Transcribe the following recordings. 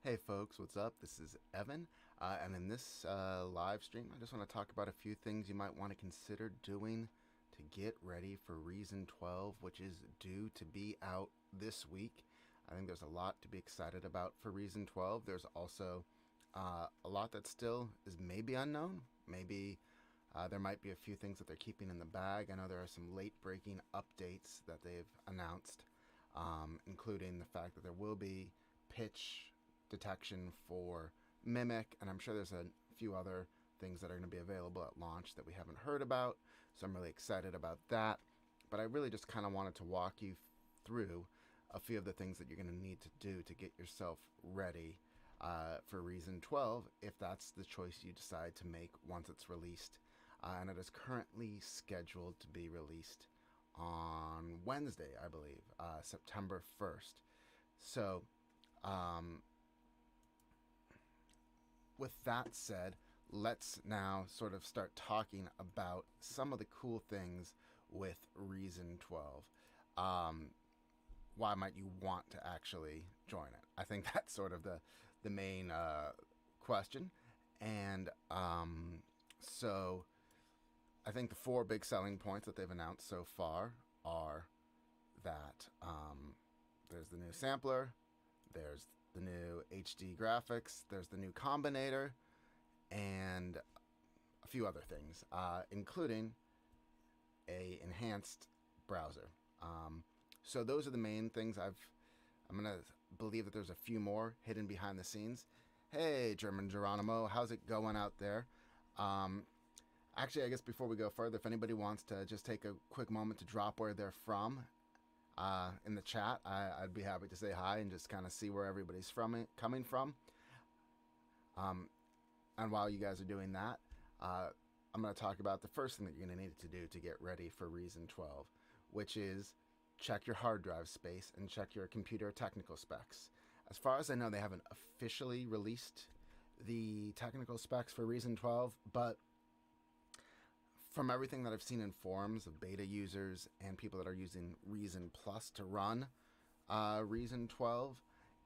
Hey folks, what's up? This is Evan, and in this live stream, I just want to talk about a few things you might want to consider doing to get ready for Reason 12, which is due to be out this week. I think there's a lot to be excited about for Reason 12. There's also a lot that still is maybe unknown. Maybe there might be a few things that they're keeping in the bag. I know there are some late breaking updates that they've announced, including the fact that there will be pitch detection for Mimic, and I'm sure there's a few other things that are going to be available at launch that we haven't heard about. So I'm really excited about that. But I really just kind of wanted to walk you through a few of the things that you're going to need to do to get yourself ready for Reason 12, if that's the choice you decide to make once it's released. And it is currently scheduled to be released on Wednesday, I believe, September 1st. So, with that said, let's now sort of start talking about some of the cool things with Reason 12. Why might you want to actually join it? I think that's sort of the main question. And so I think the four big selling points that they've announced so far are that there's the new sampler, there's the new HD graphics, there's the new Combinator, and a few other things, including a enhanced browser. So those are the main things. I'm gonna believe that there's a few more hidden behind the scenes. Hey, German Geronimo, how's it going out there? Actually, I guess before we go further, if anybody wants to just take a quick moment to drop where they're from in the chat, I'd be happy to say hi and just kind of see where everybody's coming from. And while you guys are doing that, I'm going to talk about the first thing that you're going to need to do to get ready for Reason 12, which is check your hard drive space and check your computer technical specs. As far as I know, they haven't officially released the technical specs for Reason 12, but from everything that I've seen in forums of beta users and people that are using Reason Plus to run Reason 12,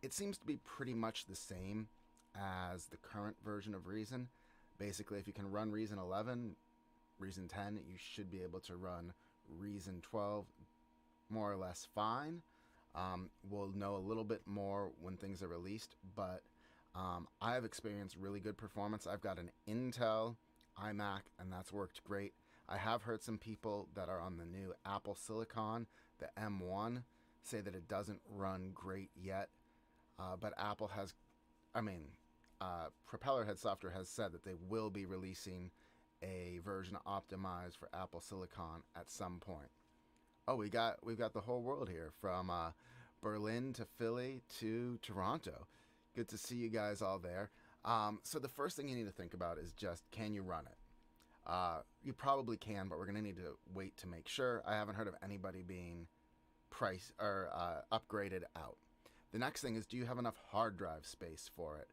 it seems to be pretty much the same as the current version of Reason. Basically, if you can run Reason 11, Reason 10, you should be able to run Reason 12 more or less fine. We'll know a little bit more when things are released, but I have experienced really good performance. I've got an Intel iMac, and that's worked great. I have heard some people that are on the new Apple Silicon, the M1, say that it doesn't run great yet. But Apple has, Propellerhead Software has said that they will be releasing a version optimized for Apple Silicon at some point. Oh, we've got the whole world here, from Berlin to Philly to Toronto. Good to see you guys all there. So the first thing you need to think about is just, can you run it? You probably can, but we're going to need to wait to make sure. I haven't heard of anybody being upgraded out. The next thing is, do you have enough hard drive space for it?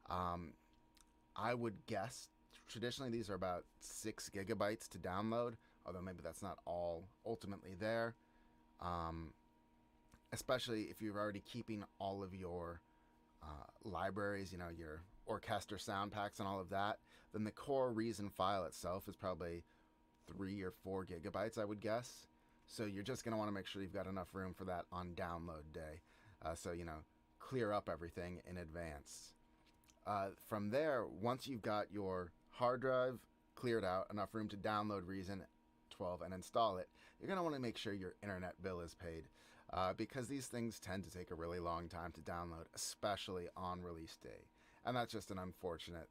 I would guess traditionally these are about 6 gigabytes to download, although maybe that's not all ultimately there. Especially if you're already keeping all of your libraries, your orchestra sound packs and all of that, then the core Reason file itself is probably 3 or 4 gigabytes, I would guess. So you're just going to want to make sure you've got enough room for that on download day. So, clear up everything in advance. From there, once you've got your hard drive cleared out, enough room to download Reason 12 and install it, you're going to want to make sure your internet bill is paid. Because these things tend to take a really long time to download, especially on release day. And that's just an unfortunate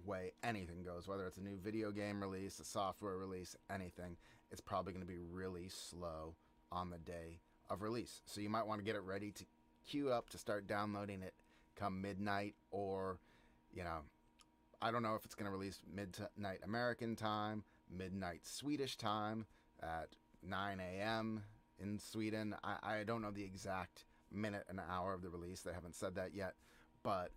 way anything goes, whether it's a new video game release, a software release, anything. It's probably going to be really slow on the day of release. So you might want to get it ready to queue up to start downloading it come midnight, or, I don't know if it's going to release midnight American time, midnight Swedish time, at 9 a.m. in Sweden. I don't know the exact minute and hour of the release. They haven't said that yet. But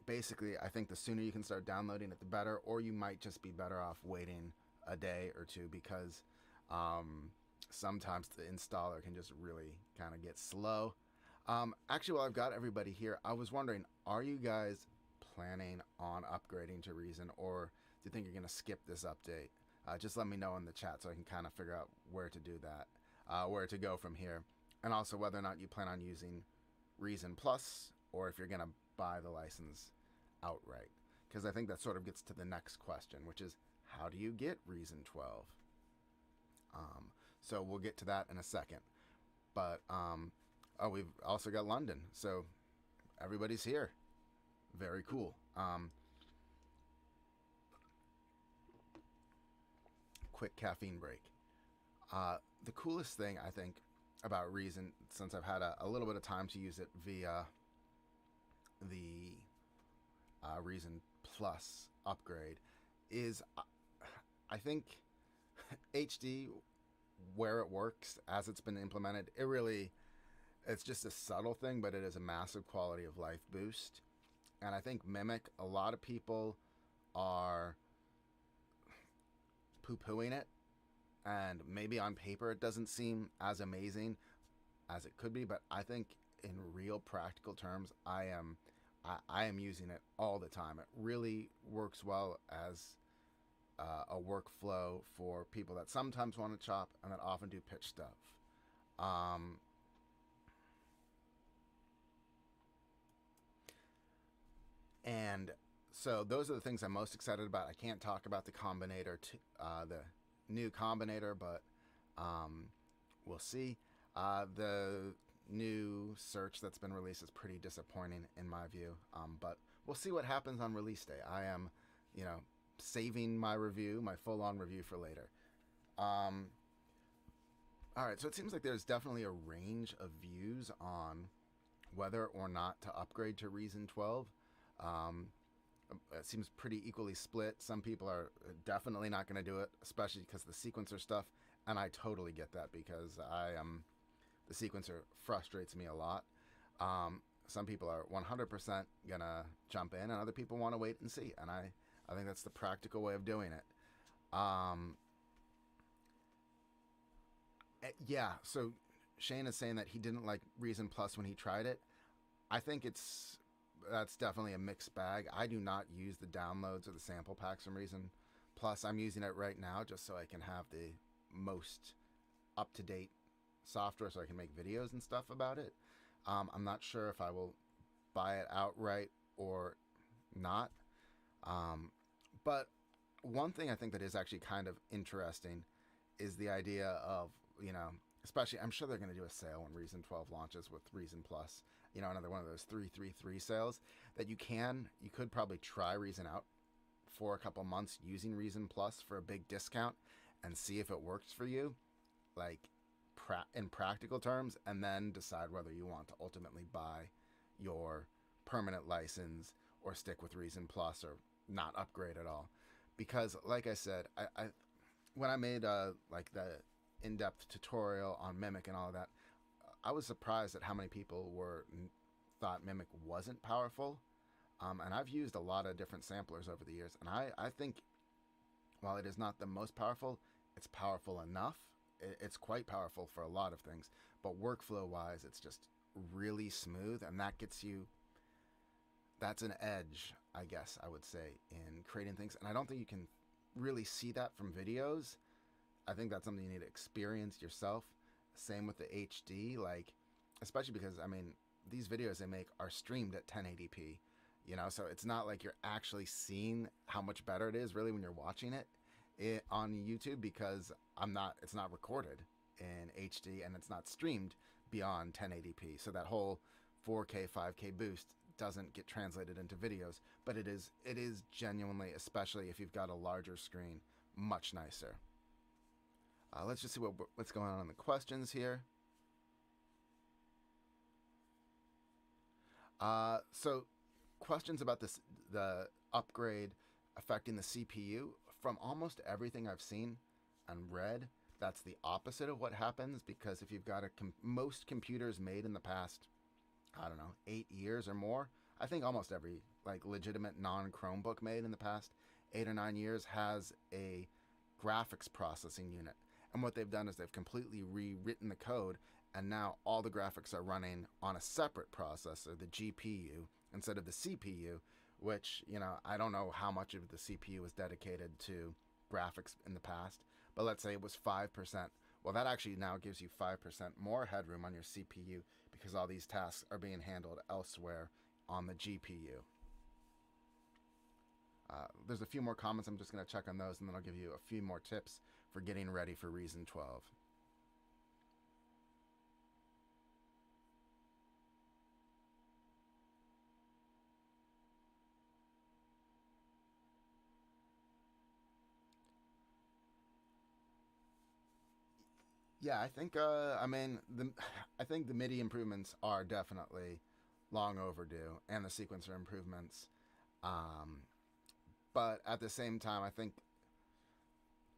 basically, I think the sooner you can start downloading it, the better. Or you might just be better off waiting a day or two, because sometimes the installer can just really kind of get slow. Actually, while I've got everybody here, I was wondering, are you guys planning on upgrading to Reason, or do you think you're going to skip this update? Just let me know in the chat so I can kind of figure out where to do that, where to go from here, and also whether or not you plan on using Reason Plus, or if you're going to buy the license outright. Because I think that sort of gets to the next question, which is, how do you get Reason 12? So we'll get to that in a second. But oh, we've also got London, so everybody's here. Very cool. Quick caffeine break. The coolest thing I think about Reason, since I've had a little bit of time to use it via the Reason Plus upgrade, is I think HD, where it works as it's been implemented, it's just a subtle thing, but it is a massive quality of life boost. And I think Mimic, a lot of people are poo-pooing it, and maybe on paper it doesn't seem as amazing as it could be, but I think in real practical terms, I am using it all the time. It really works well as a workflow for people that sometimes want to chop and that often do pitch stuff. And so those are the things I'm most excited about. I can't talk about the Combinator, the new Combinator, but we'll see. The new search that's been released is pretty disappointing in my view, but we'll see what happens on release day. I am, saving my review, my full-on review for later. All right, so it seems like there's definitely a range of views on whether or not to upgrade to Reason 12. It seems pretty equally split. Some people are definitely not going to do it, especially because the sequencer stuff, and I totally get that because the sequencer frustrates me a lot. Some people are 100% going to jump in, and other people want to wait and see, and I think that's the practical way of doing it. Yeah, so Shane is saying that he didn't like Reason Plus when he tried it. I think that's definitely a mixed bag. I do not use the downloads or the sample packs from Reason Plus. I'm using it right now just so I can have the most up-to-date software so I can make videos and stuff about it. I'm not sure if I will buy it outright or not. But one thing I think that is actually kind of interesting is the idea of, especially, I'm sure they're going to do a sale when Reason 12 launches with Reason Plus, another one of those 333 sales that you could probably try Reason out for a couple months using Reason Plus for a big discount and see if it works for you, like in practical terms, and then decide whether you want to ultimately buy your permanent license or stick with Reason Plus or not upgrade at all. Because like I said, I when I made like the in-depth tutorial on Mimic and all of that, I was surprised at how many people thought Mimic wasn't powerful. And I've used a lot of different samplers over the years, and I think while it is not the most powerful, it's powerful enough. It's quite powerful for a lot of things, but workflow-wise, it's just really smooth, and that's an edge, I guess I would say, in creating things. And I don't think you can really see that from videos. I think that's something you need to experience yourself. Same with the HD, especially because, these videos they make are streamed at 1080p, so it's not like you're actually seeing how much better it is really when you're watching it on YouTube, because it's not recorded in HD and it's not streamed beyond 1080p. So that whole 4K, 5K boost doesn't get translated into videos, but it is genuinely, especially if you've got a larger screen, much nicer. Let's just see what's going on in the questions here. So questions about the upgrade affecting the CPU. From almost everything I've seen and read, that's the opposite of what happens, because if you've got most computers made in the past, 8 years or more, I think almost every legitimate non-Chromebook made in the past 8 or 9 years has a graphics processing unit. And what they've done is they've completely rewritten the code and now all the graphics are running on a separate processor, the GPU, instead of the CPU, which, I don't know how much of the CPU was dedicated to graphics in the past, but let's say it was 5%. Well, that actually now gives you 5% more headroom on your CPU because all these tasks are being handled elsewhere on the GPU. There's a few more comments. I'm just going to check on those, and then I'll give you a few more tips for getting ready for Reason 12. Yeah, I think. I think the MIDI improvements are definitely long overdue, and the sequencer improvements. Um, but at the same time, I think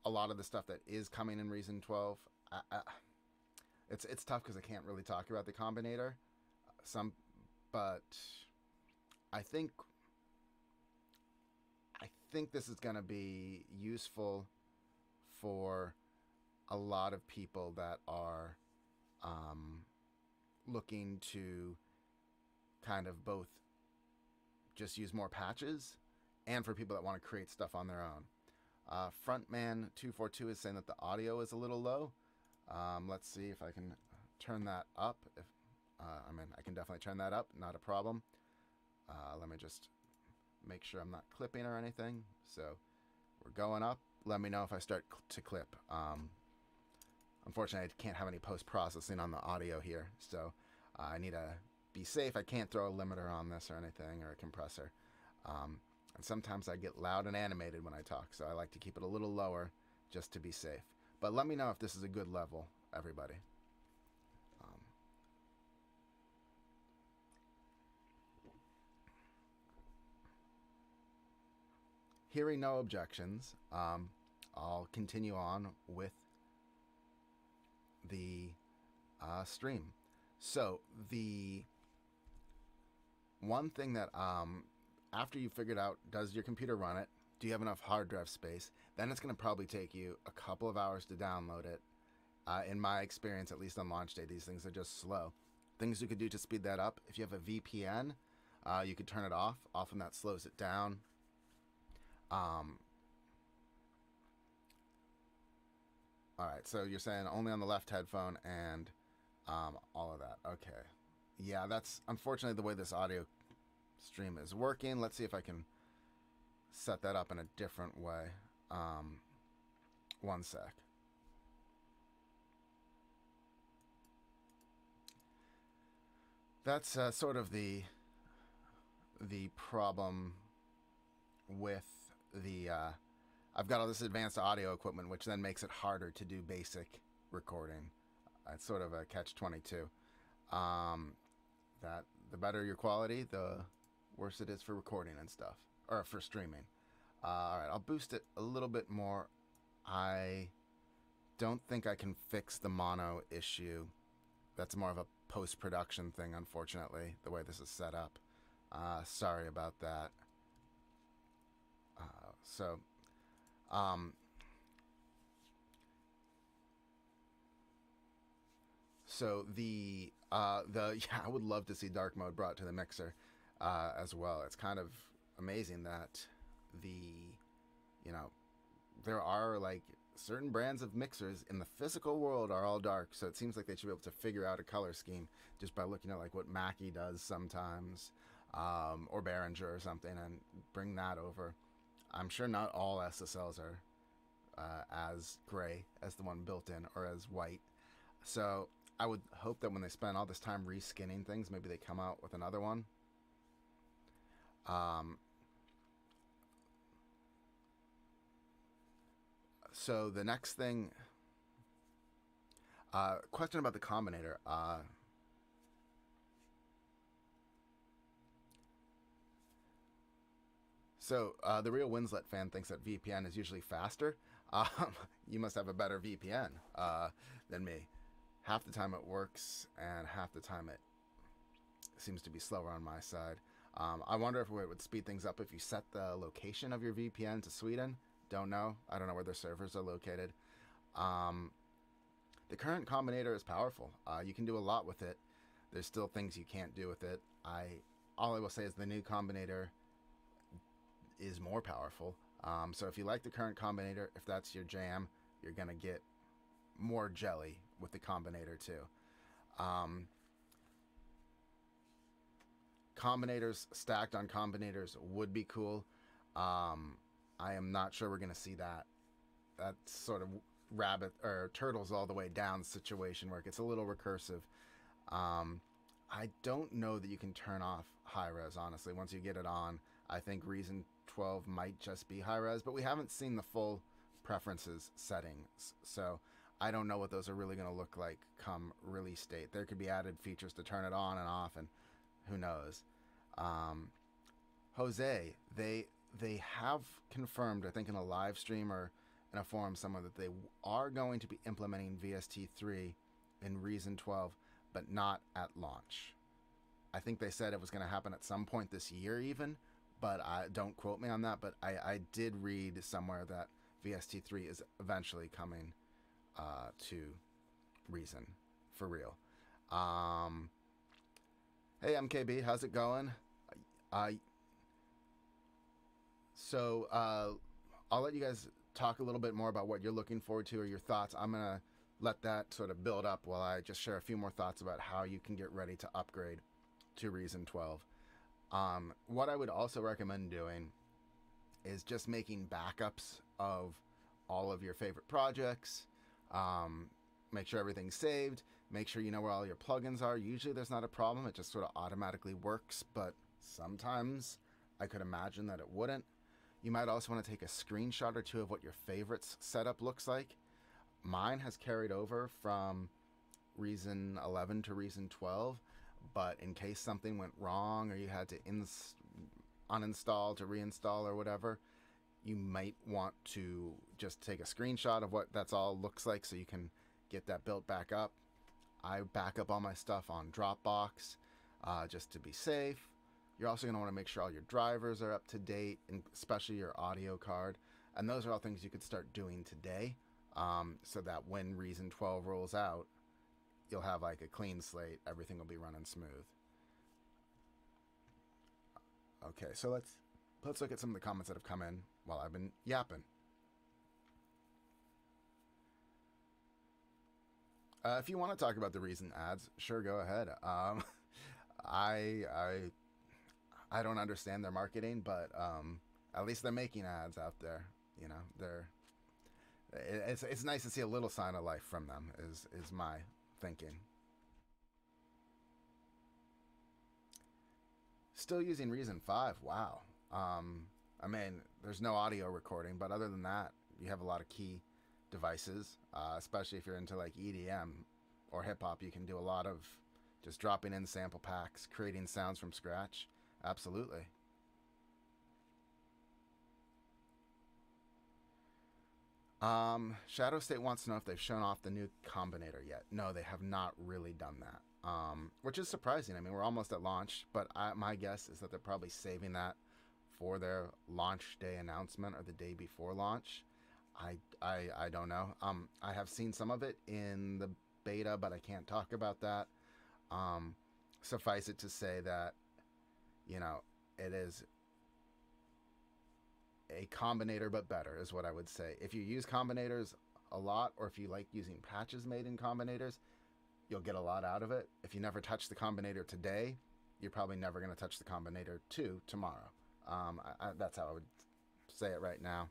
a lot of the stuff that is coming in Reason 12, it's tough because I can't really talk about the Combinator. Some, but I think I think this is going to be useful for a lot of people that are um, looking to kind of both just use more patches and for people that want to create stuff on their own. Frontman242 is saying that the audio is a little low. Let's see if I can turn that up. I can definitely turn that up, not a problem. Let me just make sure I'm not clipping or anything. So we're going up. Let me know if I start to clip. Unfortunately, I can't have any post-processing on the audio here, so I need to be safe. I can't throw a limiter on this or anything, or a compressor. And sometimes I get loud and animated when I talk, so I like to keep it a little lower just to be safe. But let me know if this is a good level, everybody. Hearing no objections, I'll continue on with the stream. So the one thing that after you figured out, does your computer run it? Do you have enough hard drive space? Then it's going to probably take you a couple of hours to download it. In my experience, at least on launch day, these things are just slow. Things you could do to speed that up: if you have a VPN, you could turn it off. Often that slows it down. All right, so you're saying only on the left headphone and all of that. Okay. Yeah, that's unfortunately the way this audio stream is working. Let's see if I can set that up in a different way. One sec. That's sort of the problem with the I've got all this advanced audio equipment, which then makes it harder to do basic recording. It's sort of a catch-22. That the better your quality, the worse it is for recording and stuff, or for streaming. All right, I'll boost it a little bit more. I don't think I can fix the mono issue. That's more of a post-production thing, unfortunately, the way this is set up. Sorry about that. So the yeah, I would love to see dark mode brought to the mixer as well. It's kind of amazing that there are like certain brands of mixers in the physical world are all dark, so it seems like they should be able to figure out a color scheme just by looking at like what Mackie does sometimes, or Behringer or something, and bring that over. I'm sure not all SSLs are as gray as the one built in or as white. So I would hope that when they spend all this time reskinning things, maybe they come out with another one. So the next thing, question about the Combinator. So the real Winslet fan thinks that VPN is usually faster. You must have a better VPN than me. Half the time it works, and half the time it seems to be slower on my side. I wonder if it would speed things up if you set the location of your VPN to Sweden. Don't know. I don't know where their servers are located. The current Combinator is powerful. You can do a lot with it. There's still things you can't do with it. All I will say is the new Combinator is more powerful. So if you like the current Combinator, if that's your jam, you're gonna get more jelly with the Combinator too. Um, Combinators stacked on combinators would be cool. Um, I am not sure we're gonna see that sort of rabbit or turtles all the way down situation where it gets a little recursive. Um, I don't know that you can turn off high res, honestly. Once you get it on, I think Reason 12 might just be high res, but we haven't seen the full preferences settings. So I don't know what those are really going to look like come release date. There could be added features to turn it on and off, and who knows. Um, Jose, they have confirmed, I think in a live stream or in a forum somewhere, that they are going to be implementing VST3 in Reason 12, but not at launch. I think they said it was going to happen at some point this year even, but don't quote me on that, but I did read somewhere that VST3 is eventually coming to Reason for real. Hey MKB, how's it going? Uh, so I'll let you guys talk a little bit more about what you're looking forward to or your thoughts. I'm going to let that sort of build up while I just share a few more thoughts about how you can get ready to upgrade to Reason 12. What I would also recommend doing is just making backups of all of your favorite projects. Make sure everything's saved. Make sure you know where all your plugins are. Usually there's not a problem. It just sort of automatically works, but sometimes I could imagine that it wouldn't. You might also want to take a screenshot or two of what your favorites setup looks like. Mine has carried over from Reason 11 to Reason 12, but in case something went wrong or you had to uninstall to reinstall or whatever, you might want to just take a screenshot of what that's all looks like so you can get that built back up. I back up all my stuff on Dropbox just to be safe. You're also going to want to make sure all your drivers are up to date, and especially your audio card. And those are all things you could start doing today, so that when Reason 12 rolls out, you'll have like a clean slate. Everything will be running smooth. Okay, so let's look at some of the comments that have come in while I've been yapping. If you want to talk about the Reason ads, sure, go ahead. I don't understand their marketing, but at least they're making ads out there. You know, it's nice to see a little sign of life from them. Is my thinking. Still using Reason 5. Wow. I mean, there's no audio recording, but other than that, you have a lot of key devices, especially if you're into like EDM or hip hop. You can do a lot of just dropping in sample packs, creating sounds from scratch. Absolutely. Shadow State wants to know if they've shown off the new Combinator yet. No, they have not really done that, which is surprising. I mean, we're almost at launch, but my guess is that they're probably saving that for their launch day announcement or the day before launch. I don't know. I have seen some of it in the beta, but I can't talk about that. Suffice it to say that, you know, it is a Combinator but better is what I would say. If you use Combinators a lot, or if you like using patches made in Combinators, you'll get a lot out of it. If you never touch the Combinator today, you're probably never going to touch the Combinator 2 tomorrow. That's how I would say it right now.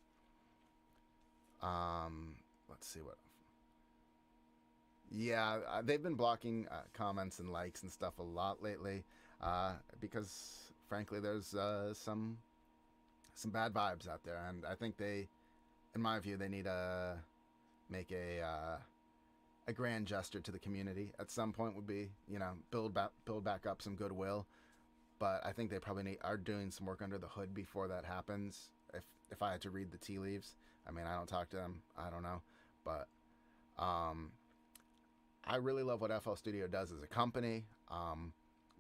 Let's see what. Yeah, they've been blocking comments and likes and stuff a lot lately because, frankly, there's some bad vibes out there, and I think they, in my view, they need to make a grand gesture to the community at some point. Would be, you know, build back up some goodwill. But I think they probably are doing some work under the hood before that happens. If I had to read the tea leaves, I mean, I don't talk to them, I don't know, but I really love what FL Studio does as a company.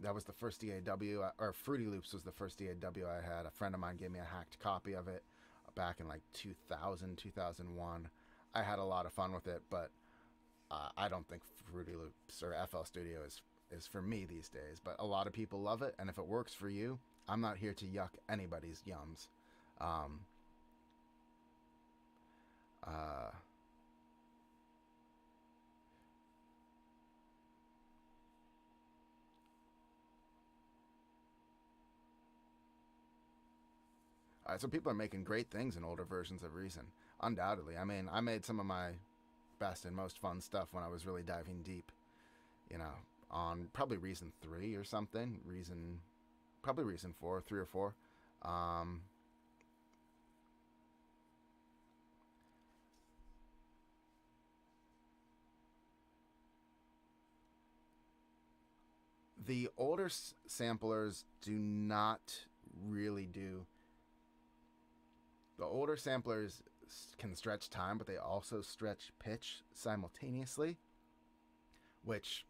That was the first DAW, or Fruity Loops was the first DAW I had. A friend of mine gave me a hacked copy of it back in like 2000, 2001. I had a lot of fun with it, but I don't think Fruity Loops or FL Studio is for me these days, but a lot of people love it, and if it works for you, I'm not here to yuck anybody's yums. Um, uh, so people are making great things in older versions of Reason, undoubtedly. I mean, I made some of my best and most fun stuff when I was really diving deep, you know, on probably Reason 3 or something. Probably Reason 4, 3 or 4. Um, the older samplers do not really do. The older samplers can stretch time, but they also stretch pitch simultaneously, which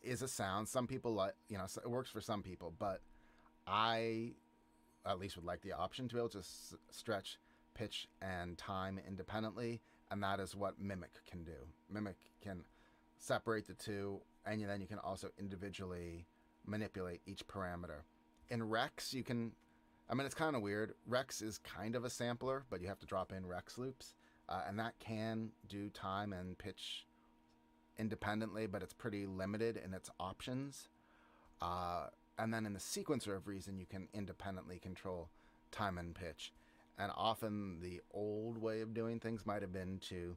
is a sound. Some people like, it works for some people, but I at least would like the option to be able to stretch pitch and time independently, and that is what Mimic can do. Mimic can separate the two, and then you can also individually manipulate each parameter. In Rex, you can. I mean, it's kind of weird. Rex is kind of a sampler, but you have to drop in Rex loops, and that can do time and pitch independently, but it's pretty limited in its options. Uh, and then in the sequencer of Reason, you can independently control time and pitch. And often the old way of doing things might have been to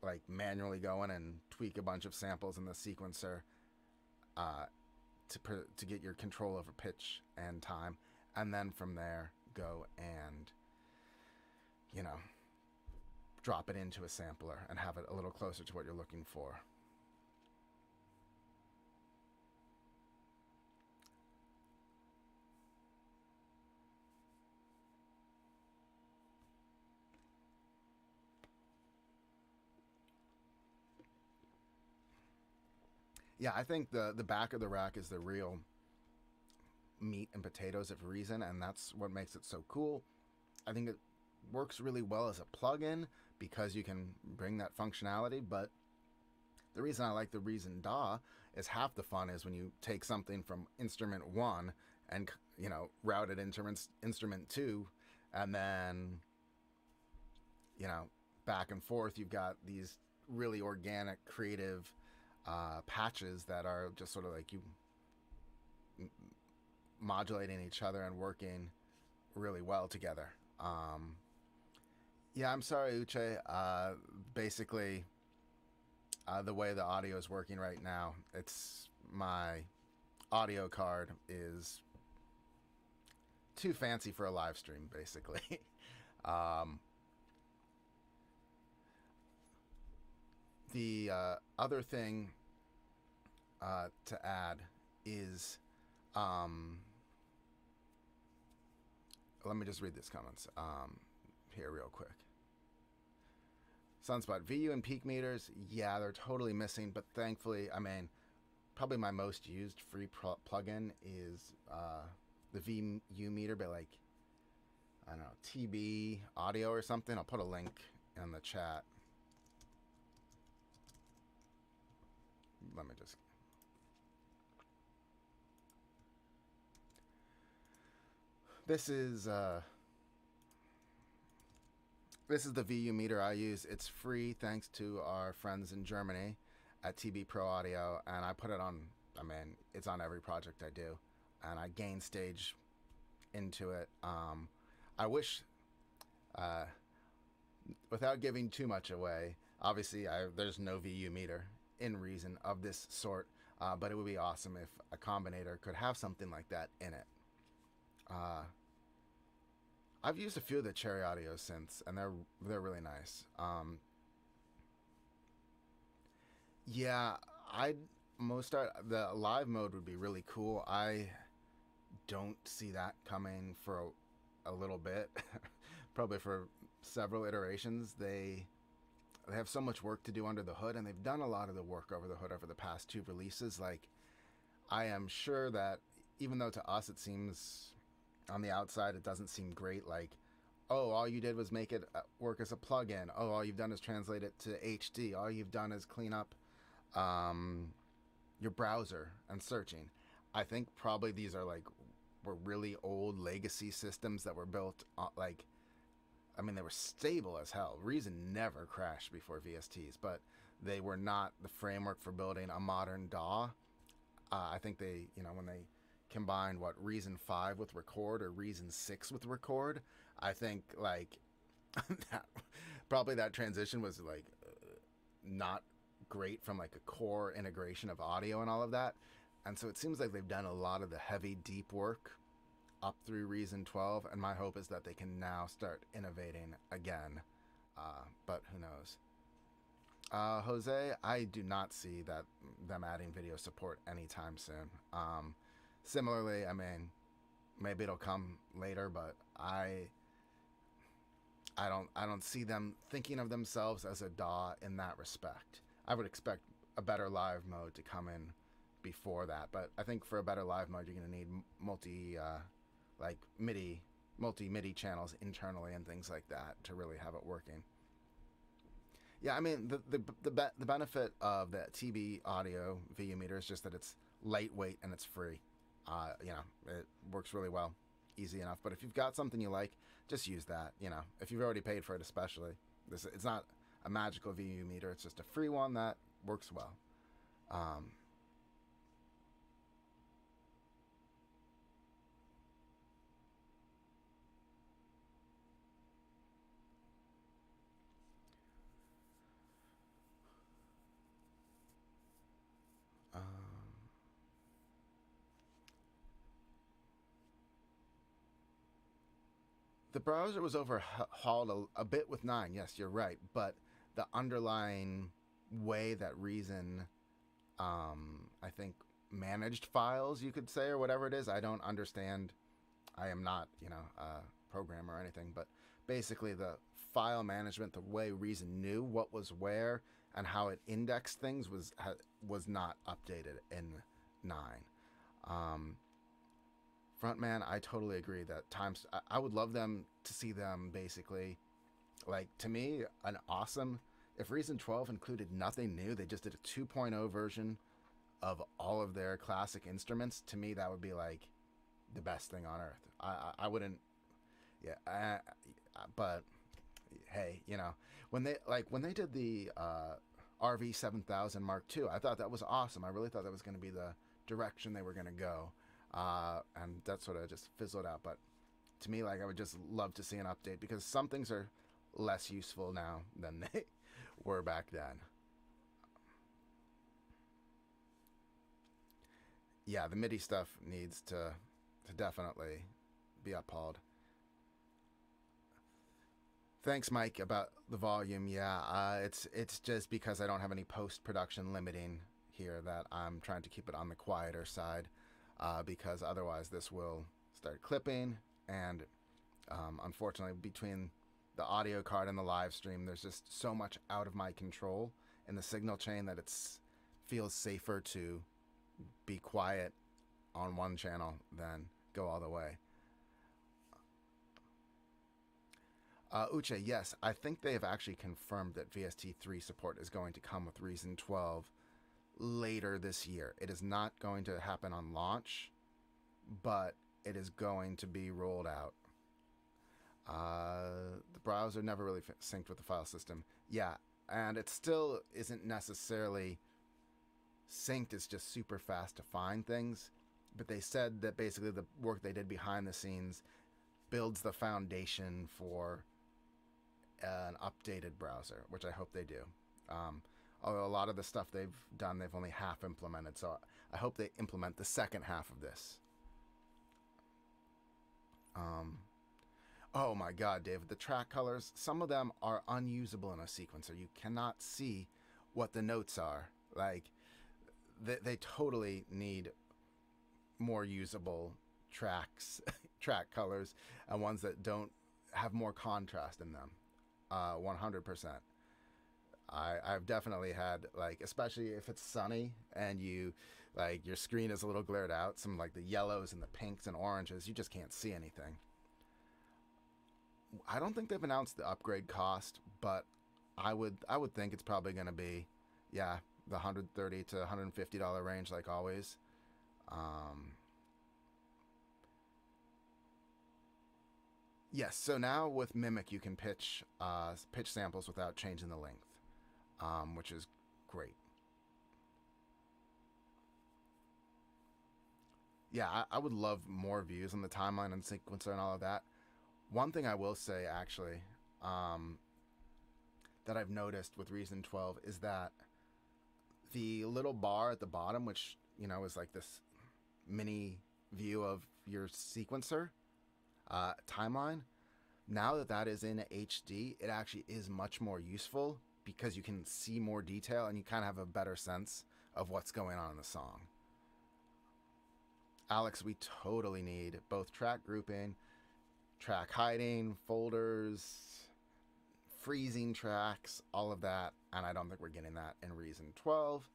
like manually go in and tweak a bunch of samples in the sequencer uh, to get your control over pitch and time, and then from there go and you know drop it into a sampler and have it a little closer to what you're looking for. Yeah, I think the back of the rack is the real meat and potatoes of Reason, and that's what makes it so cool. I think it works really well as a plugin because you can bring that functionality, but the reason I like the Reason DAW is half the fun is when you take something from instrument 1 and route it into instrument 2, and then back and forth you've got these really organic creative patches that are just sort of like you modulating each other and working really well together. Yeah, I'm sorry, Uche. Basically, the way the audio is working right now, it's my audio card is too fancy for a live stream, basically. um, the other thing to add is let me just read these comments here real quick. Sunspot, VU and peak meters, yeah, they're totally missing, but thankfully, I mean, probably my most used free plugin is the VU meter by like, I don't know, TB audio or something. I'll put a link in the chat. Let me just... This is the VU meter I use. It's free thanks to our friends in Germany at TB Pro Audio, and I put it on, I mean, it's on every project I do, and I gain stage into it. I wish, without giving too much away, obviously there's no VU meter in Reason of this sort, but it would be awesome if a Combinator could have something like that in it. I've used a few of the Cherry Audios since, and they're really nice. Yeah, the live mode would be really cool. I don't see that coming for a little bit, probably for several iterations. They have so much work to do under the hood, and they've done a lot of the work over the hood over the past 2 releases. Like, I am sure that even though to us it seems on the outside it doesn't seem great, like oh, all you did was make it work as a plugin. Oh, all you've done is translate it to HD. All you've done is clean up um, your browser and searching. I think probably these are like were really old legacy systems that were built like I mean they were stable as hell. Reason never crashed before VSTs, but they were not the framework for building a modern DAW. I think they, when they combined what Reason 5 with Record or Reason 6 with Record, I think like that, probably that transition was like not great from like a core integration of audio and all of that. And so it seems like they've done a lot of the heavy deep work up through Reason 12, and my hope is that they can now start innovating again. But who knows? Jose, I do not see that them adding video support anytime soon. Similarly, I mean, maybe it'll come later, but I don't see them thinking of themselves as a DAW in that respect. I would expect a better live mode to come in before that, but I think for a better live mode, you're going to need like multi MIDI channels internally and things like that to really have it working. Yeah, I mean the benefit of the TB audio VU meter is just that it's lightweight and it's free. It works really well, easy enough. But if you've got something you like, just use that. If you've already paid for it, especially it's not a magical VU meter. It's just a free one that works well. Um, um, the browser was overhauled a bit with 9. Yes, you're right, but the underlying way that Reason, I think, managed files, you could say, or whatever it is, I don't understand. I am not, a programmer or anything, but basically the file management, the way Reason knew what was where and how it indexed things was not updated in 9. Um, Frontman, I totally agree that times I would love them to see them basically like to me an awesome if Reason 12 included nothing new, they just did a 2.0 version of all of their classic instruments. To me, that would be like the best thing on earth. I wouldn't, yeah, but hey, when they did the RV 7000 Mark II, I thought that was awesome. I really thought that was going to be the direction they were going to go, and that sort of just fizzled out. But to me, like I would just love to see an update because some things are less useful now than they were back then. Yeah, the MIDI stuff needs to definitely be upheld. Thanks, Mike, about the volume. Yeah, it's just because I don't have any post production limiting here that I'm trying to keep it on the quieter side, because otherwise this will start clipping, and unfortunately, between the audio card and the live stream, there's just so much out of my control in the signal chain that it's feels safer to be quiet on one channel than go all the way. Uche, yes, I think they have actually confirmed that VST3 support is going to come with Reason 12 later this year. It is not going to happen on launch, but it is going to be rolled out. The browser never really synced with the file system. Yeah, and it still isn't necessarily synced. It's just super fast to find things. But they said that basically the work they did behind the scenes builds the foundation for an updated browser, which I hope they do. Although a lot of the stuff they've done, they've only half implemented. So I hope they implement the second half of this. Oh my God, David, the track colors, some of them are unusable in a sequencer. You cannot see what the notes are. Like, they totally need more usable tracks, track colors, and ones that don't have more contrast in them. 100%. I've definitely had, like, especially if it's sunny and your screen is a little glared out, some like the yellows and the pinks and oranges, you just can't see anything. I don't think they've announced the upgrade cost, but I would think it's probably going to be, yeah, the $130 to $150 range, like always. Um, yes. So now with Mimic, you can pitch samples without changing the length, which is great. Yeah, I would love more views on the timeline and sequencer and all of that. One thing I will say actually, um, that I've noticed with Reason 12 is that the little bar at the bottom, which is like this mini view of your sequencer timeline. Now that that is in HD, it actually is much more useful because you can see more detail and you kind of have a better sense of what's going on in the song. Alex, we totally need both track grouping, track hiding, folders, freezing tracks, all of that, and I don't think we're getting that in Reason 12.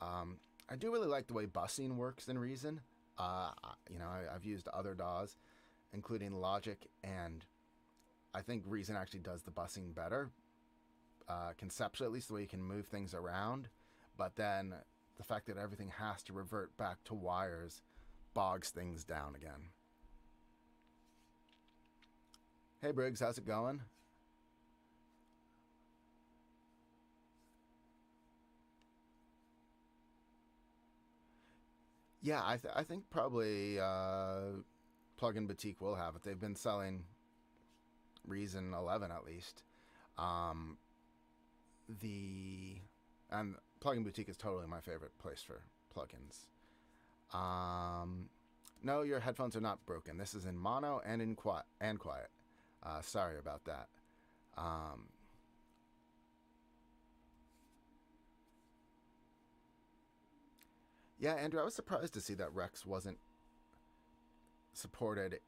I do really like the way busing works in Reason. I've used other DAWs, including Logic, and I think Reason actually does the busing better, conceptually, at least the way you can move things around. But then the fact that everything has to revert back to wires bogs things down again. Hey Briggs, how's it going? Yeah, I think probably Plugin Boutique will have it. They've been selling Reason 11 at least. Um, the and Plugin Boutique is totally my favorite place for plugins. Um, no, your headphones are not broken. This is in mono and in quiet. Sorry about that. Um, yeah, Andrew, I was surprised to see that Rex wasn't supported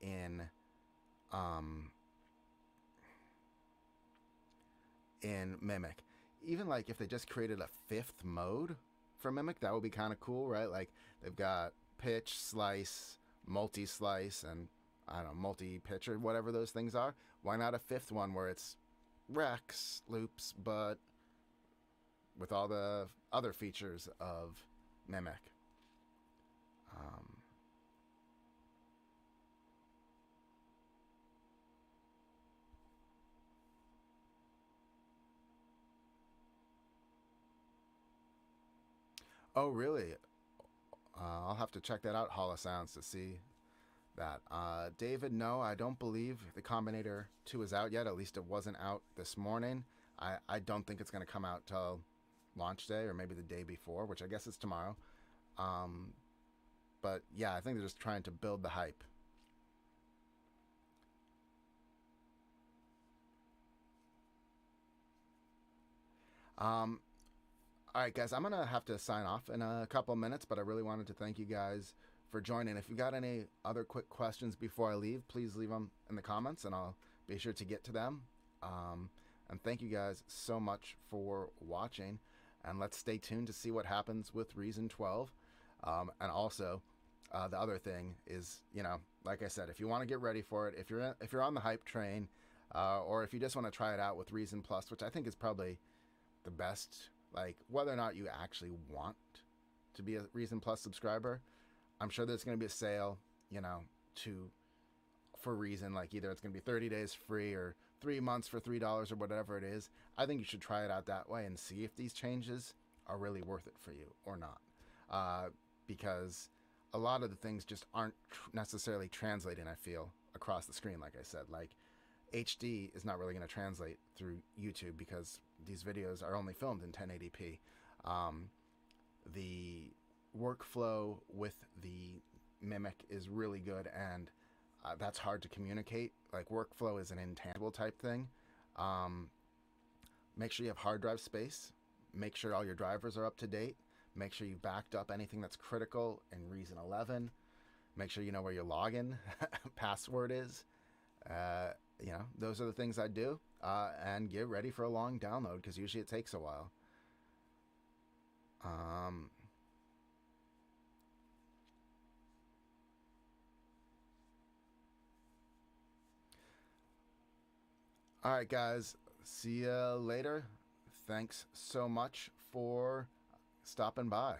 um, in Mimic. Even like if they just created a fifth mode for Mimic, that would be kind of cool, right? Like they've got pitch, slice, multi slice, and I don't know, multi pitch or whatever those things are. Why not a fifth one where it's Rex loops, but with all the other features of Mimic? Um, oh, really? I'll have to check that out, Holo Sounds, to see that. David, no, I don't believe the Combinator 2 is out yet. At least it wasn't out this morning. I don't think it's going to come out till launch day or maybe the day before, which I guess is tomorrow. Um, but yeah, I think they're just trying to build the hype. Um, all right, guys, I'm going to have to sign off in a couple minutes, but I really wanted to thank you guys for joining. If you got any other quick questions before I leave, please leave them in the comments and I'll be sure to get to them. Um, and thank you guys so much for watching. And let's stay tuned to see what happens with Reason 12. And also, the other thing is, like I said, if you want to get ready for it, if you're on the hype train, or if you just want to try it out with Reason Plus, which I think is probably the best, like whether or not you actually want to be a Reason Plus subscriber, I'm sure there's going to be a sale, to for Reason, like either it's going to be 30 days free or 3 months for $3 or whatever it is. I think you should try it out that way and see if these changes are really worth it for you or not, because a lot of the things just aren't necessarily translating. I feel across the screen, like I said, like HD is not really going to translate through YouTube because these videos are only filmed in 1080p. The workflow with the Mimic is really good, and that's hard to communicate. Like workflow is an intangible type thing. Um, Make sure you have hard drive space. Make sure all your drivers are up to date. Make sure you backed up anything that's critical in Reason 11. Make sure you know where your login password is. Those are the things I do. And get ready for a long download because usually it takes a while. Um, All right, guys. See ya later. Thanks so much for stopping by.